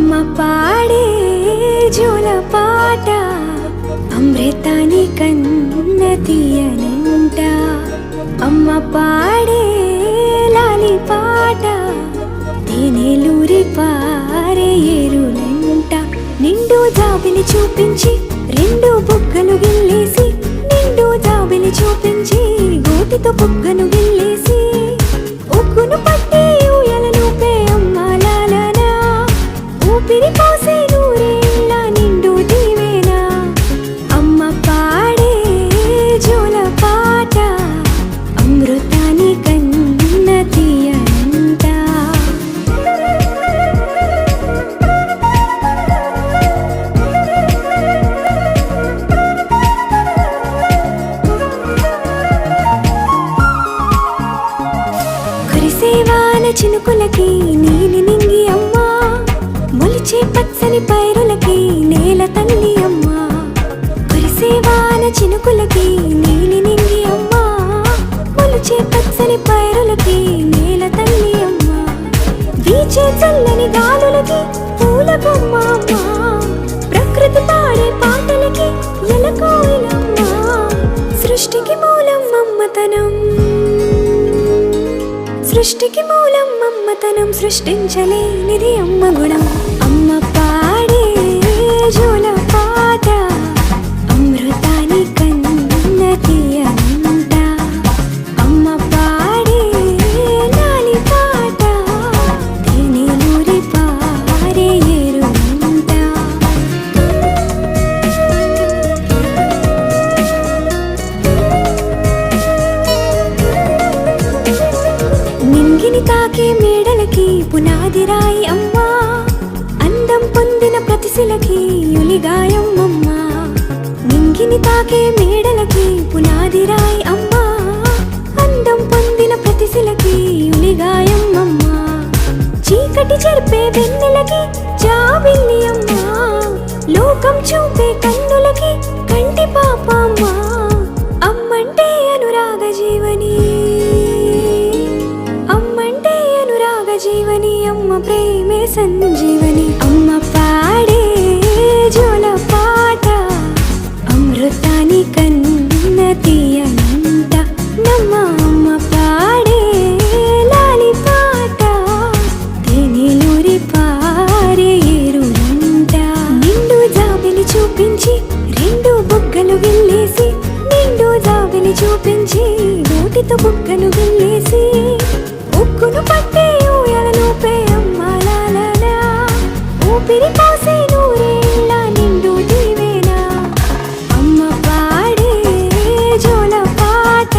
అమ్మ పాడే జోల పాట అమృతాని కన్న తీయనంట. అమ్మ పాడే లాలి పాట తేనెలూరి పారే ఏరులంట. నిండు జాబిలి చూపించి రెండు బుగ్గలు గిల్లేసి, నిండు జాబిలి చూపించి గోటితో బుగ్గను గిల్లేసి, ఉగ్గును పట్టి ఊయలనుపే అమ్మ లాలనా, ఊపిరి పోసే నూరేళ్ళ నిండు దీవేనా. అమ్మ పాడే జోల పాట అమృతాని కన్న తీయనంట. కురిసేవాన చినుకులకి నీలి నింగి అమ్మ, మొలిచే పచ్చని పైరులకి నేల తల్లి అమ్మ. కురిసేవాన చినుకులకి నీలి నింగి అమ్మ, మొలిచే పచ్చని పైరులకి నేల తల్లి అమ్మ. వీచే చల్లని గాలులకి పూల బొమ్మ అమ్మ, ప్రకృతి పాడే పాటలకి ఎలకోయిలమ్మ. సృష్టికి మూలం మమ్మతనం, సృష్టికి మూలం మమ్మతనం, సృష్టించలేనిది అమ్మ గుణం. అమ్మ పాడే జోల పాట అమృతాని కన్న తీయనంట. అమ్మ పాడే లాలి పాట తేనెలూరి పారే ఏరులంట. నింగిని తాకే మేడలకి పునాది రాయి అమ్మ, అందం పొందిన ప్రతిశిలకి యులిగాయం అమ్మ. నింగిని తాకే మేడలకి పునాది రాయి అమ్మ, అందం పొందిన ప్రతిశిలకి యులిగాయం అమ్మ. చీకటి చెరిపే వెన్నెలకి జాబిల్లి అమ్మ, లోకం చూపే కన్నులకి కంటి పాప అమ్మ. అమ్మంటే అనురాగ జీవని, అమ్మంటే అనురాగ జీవని, అమ్మ ప్రేమే సంజీవని. అమ్మ పాడే జోల పాట అమృతాని కన్న తీయనంట. నమ్మ అమ్మ పాడే లాలి పాట తేనెలూరి పారే ఏరులంట. నిండు జాబిలి చూపించి రెండు బుగ్గలు గిల్లేసి, నిండు జాబిలి చూపించి నోటితో బుగ్గను గిల్లేసి, ఉక్కును పట్టి ఊయలనుపే అమ్మ లాలనా, ఊపిరి పోసే నూరేళ్ళ నిండు దీవేనా. అమ్మ పాడే జోల పాట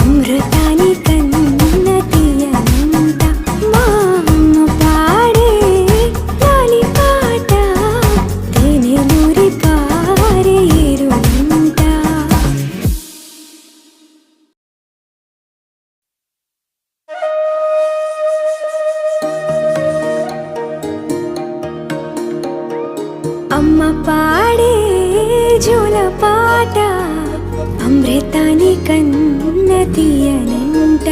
అమృతాని కన్న తీయనంట. మా అమ్మ పాడే లాలి పాట తేనెలూరి పారే ఏరులంట. అమ్మ పాడే జోల పాట అమృతాని కన్న తీయనంట.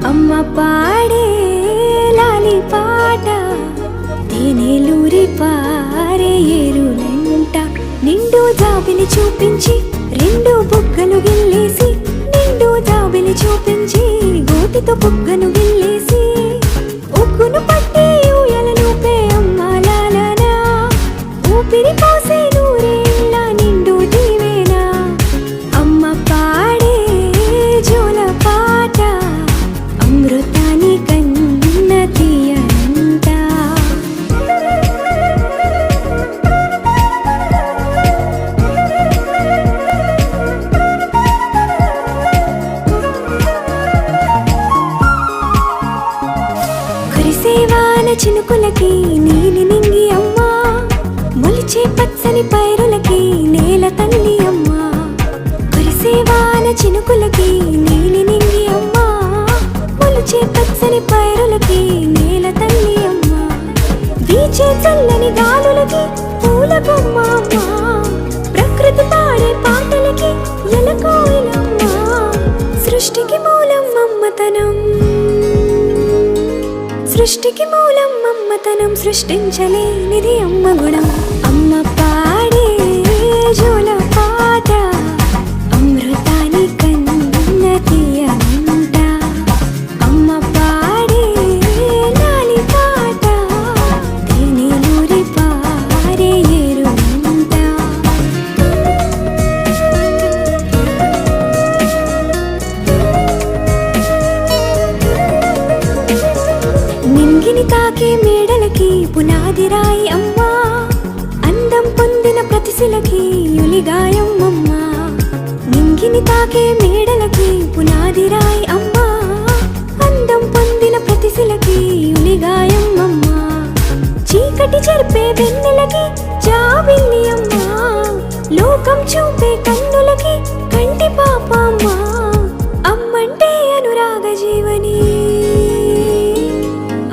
అమ్మ పాడే లాలి పాట తేనెలూరి పారే ఏరులంట. నిండు జాబిలి చూపించి రెండు బుగ్గలు గిల్లేసి, నిండు జాబిలి చూపించి గోటితో బుగ్గను గిల్లేసి, ఉగ్గును పట్టి ఊయలనుపే అమ్మ లాలనా, ఊపిరి పోసే నూరేళ్ళ నిండు దీవేనా. అమ్మ పాడే జోల పాట అమృతాని కన్న తీయనంట. కురిసేవాన చినుకులకి నీలి నింగి అమ్మ, మొలిచే పచ్చని పైరులకి నేల తల్లి అమ్మ. కురిసేవాన చినుకులకి నీలి నింగి అమ్మ, మొలిచే పచ్చని పైరులకి నేల తల్లి అమ్మ. వీచే చల్లని గాలులకి పూల బొమ్మ అమ్మ, ప్రకృతి పాడే పాటలకి ఎలకోయిలమ్మ. సృష్టికి మూలం మమ్మతనం, సృష్టికి మూలం మమ్మతనం, సృష్టించలేనిది అమ్మ గుణం. అమ్మ పాడే జోల పాట అమృతాని కన్న తీయనంట. అమ్మ పాడే లాలి పాట తేనెలూరి పారే ఏరునంట. నింగిని తాకే మేడలకి పునాది రాయి అమ్మా, అందం పొందిన ప్రతిశిలకి యులిగాయం అమ్మా. నింగిని తాకే మేడలకి పునాది రాయి అమ్మా, అందం పొందిన ప్రతిశిలకి యులిగాయం అమ్మా. చీకటి చెరిపే వెన్నెలకి జాబిల్లి అమ్మా, లోకం చూపే కన్నులకి కంటి పాప అమ్మా. అమ్మంటే అనురాగ జీవని,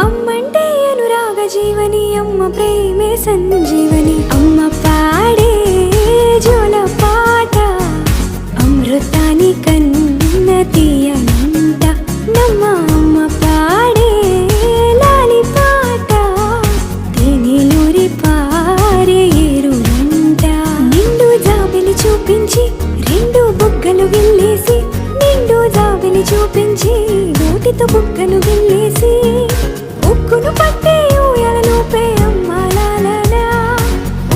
అమ్మంటే అనురాగ జీవని, అమ్మ ప్రేమే సంజీవని. అమ్మ పాడే జోల పాట అమృతాని కన్న తీయనంట. నమ్మ అమ్మ పాడే లాలి పాట తేనెలూరి పారే ఏరునంట. నిండు జాబిలి చూపించి రెండు బుగ్గలు గిల్లేసి, నిండు జాబిలి చూపించి నోటితో బుగ్గను గిల్లేసి, ఉక్కును పట్టే ఊయలలోపే అమ్మ లాలా,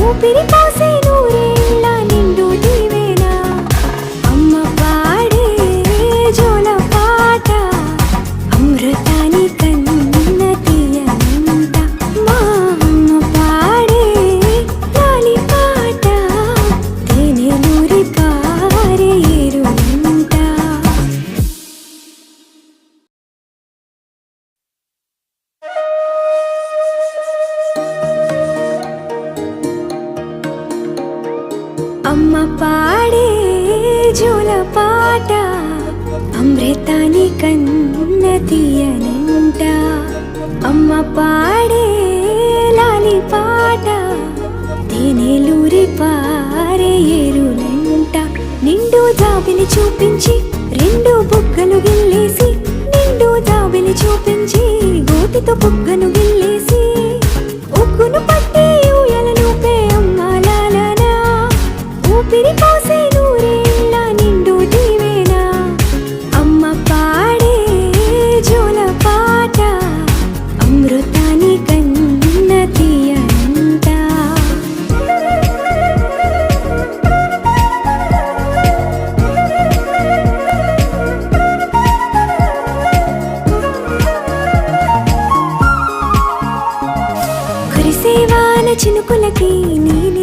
ఊపిరి పోసే నూరేళ్ళ నిండు దీవేనా. అమ్మ పాడే జోల పాట అమృతాని కన్న తీయనంట. మా అమ్మ పాడే లాలి పాట తేనెలూరి పారే ఏరునంట. అమ్మ పాడే జోల పాట అమృతాని కన్న తీయనంట. అమ్మ పాడే లాలి పాట తేనెలూరి పారే ఏరునంట. నిండు జాబిలి చూపించి రెండు బుగ్గలు గిల్లేసి, నిండు జాబిలి చూపించి గోటితో బుగ్గను గిల్లేసి, ఉక్కును పట్టే ఊయలలోపే అమ్మ లాలా, ఊపిరి పోసే నూరేళ్ళ నిండు దీవేనా. అమ్మ పాడే జోల పాట అమృతాని కన్న తీయనంట. కురిసేవాన చినుకులకి నీలి